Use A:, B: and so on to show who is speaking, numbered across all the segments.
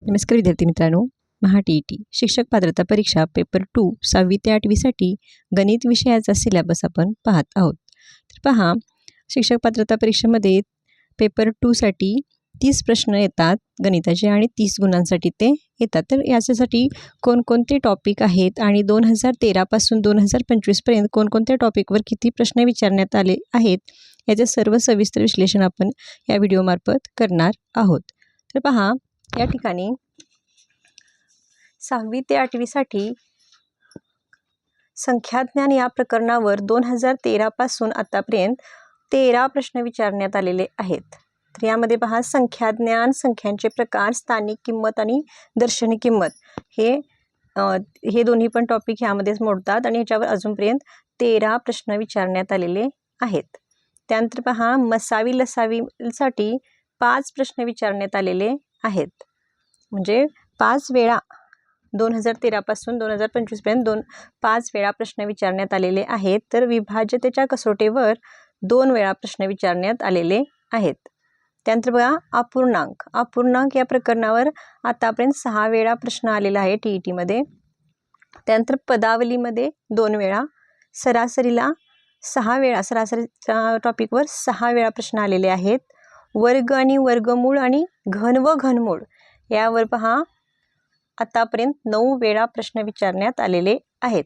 A: नमस्कार विद्यार्थी मित्रांनो, महा TET शिक्षक पात्रता परीक्षा पेपर 2 6वी ते 8वीसाठी गणित विषयाचा सिलेबस आपण पाहत आहोत. तर पहा, शिक्षक पात्रता परीक्षेमध्ये पेपर 2साठी 30 प्रश्न येतात गणिताचे आणि 30 गुणांसाठी ते येतात. तर याच्यासाठी कोणकोणते टॉपिक आहेत आणि 2013 पासून 2025पर्यंत कोणकोणत्या टॉपिकवर किती प्रश्न विचारण्यात आले आहेत, याचे सर्व सविस्तर विश्लेषण आपण या व्हिडिओमार्फत करणार आहोत. तर पहा, या ठिकाणी 6वी ते 8वीसाठी संख्याज्ञान या प्रकरणावर 2013 पासून आतापर्यंत 13 प्रश्न विचारण्यात आलेले आहेत. तर यामध्ये पहा, संख्याज्ञान, संख्यांचे प्रकार, स्थानिक किंमत आणि दर्शनी किंमत हे दोन्ही पण टॉपिक ह्यामध्येच मोडतात आणि ह्याच्यावर अजूनपर्यंत 13 प्रश्न विचारण्यात आलेले आहेत. त्यानंतर पहा, मसावी लसावीसाठी 5 प्रश्न विचारण्यात आलेले आहेत. म्हणजे 5 वेळा 2013 पासून 2025पर्यंत 5 वेळा प्रश्न विचारण्यात आलेले आहेत. तर विभाज्यतेच्या कसोटीवर 2 वेळा प्रश्न विचारण्यात आलेले आहेत. त्यानंतर बघा, अपूर्णांक या प्रकरणावर आतापर्यंत 6 वेळा प्रश्न आलेला आहे TETमध्ये. त्यानंतर पदावलीमध्ये 2 वेळा, सरासरीला 6 वेळा, सरासरीच्या टॉपिकवर 6 वेळा प्रश्न आलेले आहेत. वर्ग आणि वर्गमूळ आणि घन व घनमूळ यावर पहा, आतापर्यंत 9 वेळा प्रश्न विचारण्यात आलेले आहेत.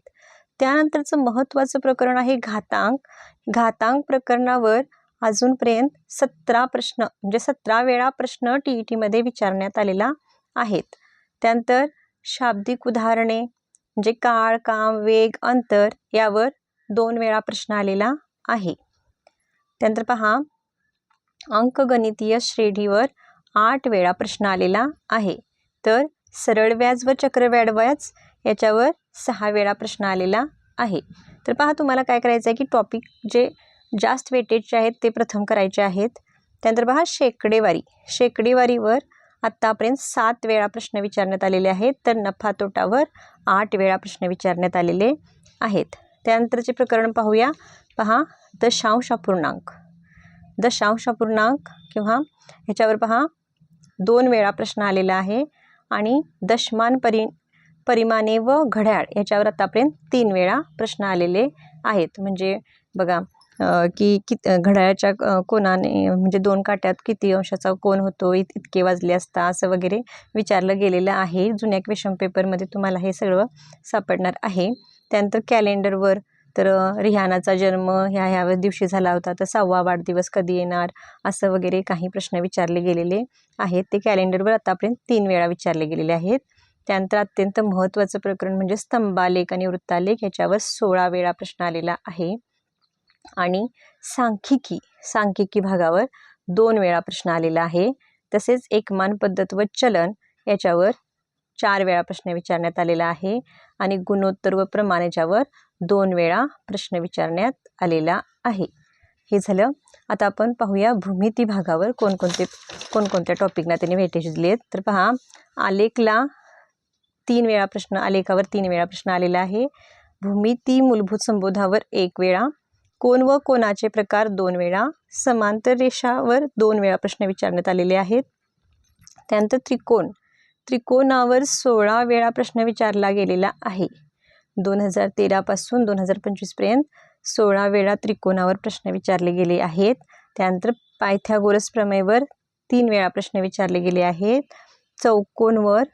A: त्यानंतरचं महत्त्वाचं प्रकरण आहे घातांक प्रकरणावर अजूनपर्यंत 17 प्रश्न म्हणजे 17 वेळा प्रश्न TETमध्ये विचारण्यात आलेला आहेत. त्यानंतर शाब्दिक उदाहरणे म्हणजे काळ, काम, वेग, अंतर यावर 2 वेळा प्रश्न आलेला आहे. त्यानंतर पहा, अंकगणितीय श्रेणीवर 8 वेळा प्रश्न आलेला आहे. तर सरळ व्याज व चक्रवाढ व्याज याच्यावर 6 वेळा प्रश्न आलेला आहे. तर पहा, तुम्हाला काय करायचं आहे की टॉपिक जे जास्त वेटेजचे आहेत ते प्रथम करायचे आहेत. त्यानंतर पहा, शेकडेवारीवर आत्तापर्यंत 7 वेळा प्रश्न विचारण्यात आलेले आहेत. तर नफा तोटावर 8 वेळा प्रश्न विचारण्यात आलेले आहेत. त्यानंतरचे प्रकरण पाहूया. पहा, दशांश अपूर्णांक किंवा ह्याच्यावर पहा 2 वेळा प्रश्न आलेला आहे. आणि दशमान परिमाणे व घड्याळ याच्यावर आतापर्यंत 3 वेळा प्रश्न आलेले आहेत. म्हणजे बघा की घड्याळाच्या कोनाने म्हणजे 2 काट्यात किती अंशाचा कोन होतो, इतके वाजले असता, असं वगैरे विचारलं गेलेलं आहे. जुन्या क्वेश्चन पेपरमध्ये तुम्हाला हे सगळं सापडणार आहे. त्यानंतर कॅलेंडरवर तर रिहानाचा जन्म ह्या दिवशी झाला होता, तर 6वा वाढदिवस कधी येणार, असं वगैरे काही प्रश्न विचारले गेलेले आहेत. ते कॅलेंडरवर आतापर्यंत 3 वेळा विचारले गेलेले आहेत. त्यानंतर अत्यंत महत्त्वाचं प्रकरण म्हणजे स्तंभालेख आणि वृत्तालेख याच्यावर 16 वेळा प्रश्न आलेला आहे. आणि सांख्यिकी भागावर 2 वेळा प्रश्न आलेला आहे. तसेच एकमान पद्धत व चलन याच्यावर 4 वेळा प्रश्न विचारण्यात आलेला आहे. आणि गुणोत्तर व प्रमाण याच्यावर 2 वेळा प्रश्न विचारण्यात आलेला आहे. हे झालं. आता आपण पाहूया भूमिती भागावर कोणकोणत्या टॉपिकला त्यांनी वेटेज दिले आहेत. तर पहा, आलेखावर 3 वेळा प्रश्न आलेला आहे. भूमिती मूलभूत संबोधावर 1 वेळा, कोन व कोनाचे प्रकार 2 वेळा, समांतर रेषावर 2 वेळा प्रश्न विचारण्यात आलेले आहेत. त्यानंतर त्रिकोणावर 16 वेळा प्रश्न विचारला गेलेला आहे. 2013 पासून 2025पर्यंत 16 वेळा त्रिकोणावर प्रश्न विचारले गेले आहेत. त्यानंतर पायथागोरस प्रमेयवर 3 वेळा प्रश्न विचारले गेले आहेत. चौकोनवर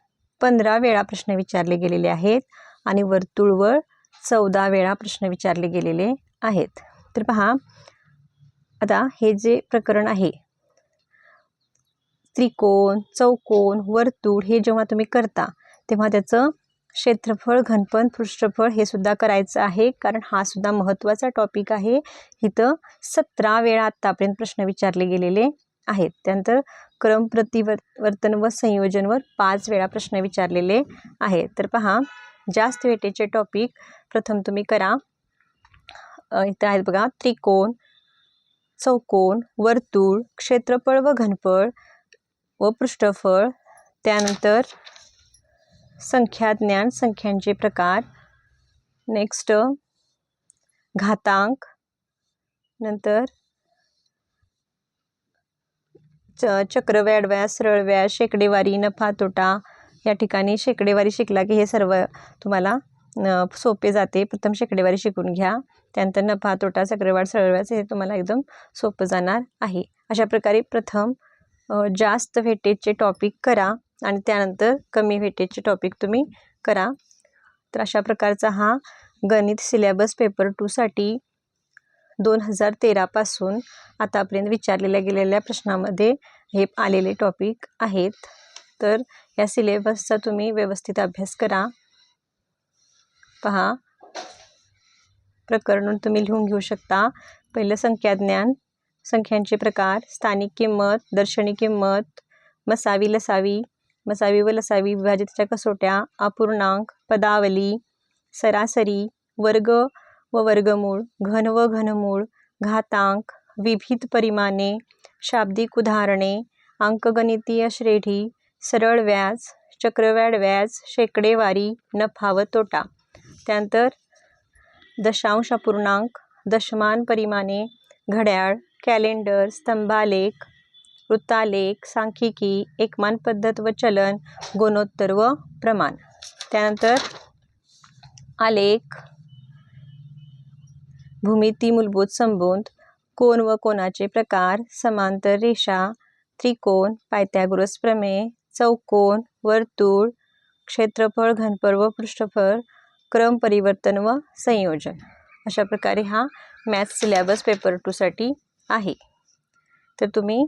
A: 15 वेळा प्रश्न विचारले गेलेले आहेत. आणि वर्तुळवर 14 वेळा प्रश्न विचारले गेलेले आहेत. तर पहा, आता हे जे प्रकरण आहे, त्रिकोण, चौकोन, वर्तुळ हे जेव्हा तुम्ही करता तेव्हा त्याचं क्षेत्रफळ, घनफळ, पृष्ठफळ हे सुद्धा करायचं आहे, कारण हा सुद्धा महत्त्वाचा टॉपिक आहे. इथं 17 वेळा आत्तापर्यंत प्रश्न विचारले गेलेले आहेत. त्यानंतर क्रम, प्रतिवर्तन व संयोजनवर 5 वेळा प्रश्न विचारलेले आहेत. तर पहा, जास्त वेटेचे टॉपिक प्रथम तुम्ही करा. इथं आहेत बघा, त्रिकोण, चौकोन, वर्तुळ, क्षेत्रफळ व घनफळ व पृष्ठफळ. त्यानंतर संख्याज्ञान, संख्यांचे प्रकार. नेक्स्ट घातांक. नंतर चक्रवाढ व्याज, सरळ व्याज, शेकडेवारी, नफा तोटा, या ठिकाणी शेकडेवारी शिकला की हे सर्व तुम्हाला सोपे जाते. प्रथम शेकडेवारी शिकून घ्या, त्यानंतर नफा तोटा चक्रवाढ सरळ व्याज हे तुम्हाला एकदम सोपं जाणार आहे. अशा प्रकारे प्रथम जास्त वेटेजचे टॉपिक करा आणि त्यानंतर कमी वेटेजचे टॉपिक तुम्ही करा. तर अशा प्रकारचा हा गणित सिलेबस पेपर 2साठी 2013 पासून आतापर्यंत विचारलेल्या गेलेल्या प्रश्नामध्ये हे आलेले टॉपिक आहेत. तर या सिलेबसचा तुम्ही व्यवस्थित अभ्यास करा. पहा, प्रकरण तुम्ही लिहून घेऊ शकता. पहिलं संख्याज्ञान, संख्यांचे प्रकार, स्थानिक किंमत, दर्शनी किंमत, मसावी लसावी, मसावी व लसावी विभाजितच्या कसोट्या, अपूर्णांक, पदावली, सरासरी, वर्ग व वर्गमूळ, घन व घनमूळ, घातांक, विविध परिमाणे, शाब्दिक उदाहरणे, अंकगणितीय श्रेणी, सरळ व्याज, चक्रवाढ व्याज, शेकडेवारी, नफा व तोटा. त्यानंतर दशांश अपूर्णांक, दशमान परिमाणे, घड्याळ, कॅलेंडर, स्तंभालेख, वृत्तालेख, सांख्यिकी, एकमान पद्धत व चलन, गुणोत्तर व प्रमाण. त्यानंतर आलेख, भूमिती, मूलभूत संबंध, कोन व कोनाचे प्रकार, समांतर रेषा, त्रिकोण, पायथागोरस प्रमेय, चौकोन, वर्तुळ, क्षेत्रफळ, घनफळ व पृष्ठफळ, क्रम परिवर्तन व संयोजन. अशा प्रकारे हा मॅथ्स सिलेबस पेपर 2साठी आहे. तर तुम्ही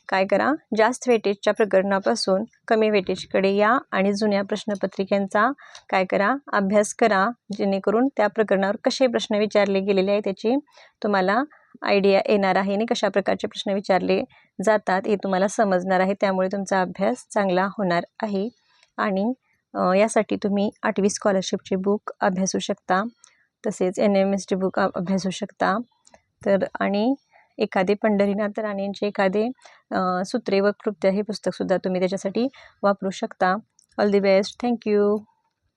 A: काय करा, जास्त वेटेजच्या प्रकरणापासून कमी वेटेजकडे या आणि जुन्या प्रश्नपत्रिकांचा काय करा, अभ्यास करा, जेणेकरून त्या प्रकरणावर कसे प्रश्न विचारले गेलेले आहे त्याची तुम्हाला आयडिया येणार आहे आणि कशा प्रकारचे प्रश्न विचारले जातात हे तुम्हाला समजणार आहे. त्यामुळे तुमचा अभ्यास चांगला होणार आहे. आणि यासाठी तुम्ही 8वी स्कॉलरशिपचे बुक अभ्यासू शकता, तसेच NMST बुक अभ्यासू शकता. तर आणि एखादे पंढरीनाथ राणेंचे एखादे सूत्रे व कृत्य हे पुस्तकसुद्धा तुम्ही त्याच्यासाठी वापरू शकता. All the best. थँक्यू.